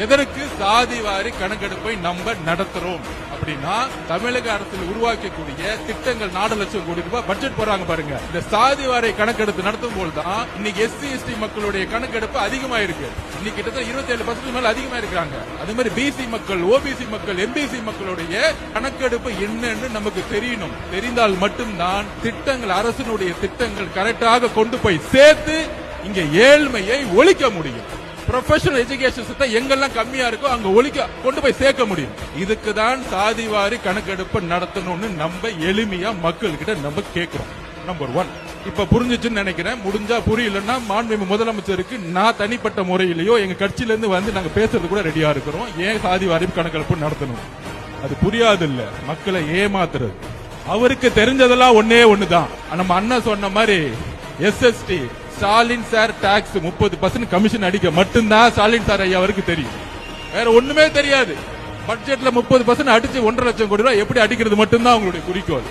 எதற்கு சாதிவாரி கணக்கெடுப்பை நம்ம நடத்துறோம் அப்படின்னா தமிழக அரசில் உருவாக்கக்கூடிய திட்டங்கள் 4 லட்சம் கோடி ரூபாய் பட்ஜெட் போறாங்க பாருங்க. இந்த சாதிவாரி கணக்கெடுப்பு நடத்தும் போதுதான் இன்னைக்கு எஸ்சி எஸ்டி மக்களுடைய கணக்கெடுப்பு அதிகமா இருக்கு. இன்னைக்கு கிட்டத்தட்ட 27% மேல அதிகமா இருக்கிறாங்க. அதே மாதிரி பிசி மக்கள், ஓபிசி மக்கள், எம்பிசி மக்களுடைய கணக்கெடுப்பு என்னன்னு நமக்கு தெரியணும். தெரிந்தால் மட்டும்தான் திட்டங்கள், அரசினுடைய திட்டங்கள் கரெக்டாக கொண்டு போய் சேர்த்து இங்க ஏழ்மையை ஒழிக்க முடியும். ப்ரொஃபஷனல் எஜுகேஷன் சிஸ்டம் எங்கெல்லாம் கம்மியா இருக்கோ அங்க ஒழிக்க கொண்டு போய் சேர்க்க முடியும். இதுக்கு தான் சாதிவாரி கணக்கெடுப்பு நடத்தணும்னு நம்ம எளிமையா மக்கள் கிட்ட நம்ம கேட்கிறோம். நம்பர் 1 இப்ப புரிஞ்சிச்சுன்னு நினைக்கிறேன். முடிஞ்சா புரியலன்னா மாண்புமிகு முதலமைச்சருக்கு நான் தனிப்பட்ட முறையிலேயோ எங்க கட்சியில இருந்து வந்து நாங்க பேசுறது கூட ரெடியா இருக்கிறோம். ஏன் சாதிவாரி கணக்கெடுப்பு நடத்தணும்? அது புரியாது இல்ல, மக்களை ஏமாத்துறது. அவருக்கு தெரிஞ்சதெல்லாம் ஒண்ணுதான். நம்ம அண்ணன் சொன்ன மாதிரி SST Stalin sir tax 30% commission அடிக்க மட்டும்தான் ஸ்டாலின் சார் ஐயா அவருக்கு தெரியும். வேற ஒண்ணுமே தெரியாது. பட்ஜெட்ல 30% அடிச்சு 1.5 லட்சம் கோடி ரூபாய் எப்படி அடிக்கிறது மட்டும்தான் அவங்களுடைய குறிக்கோள்.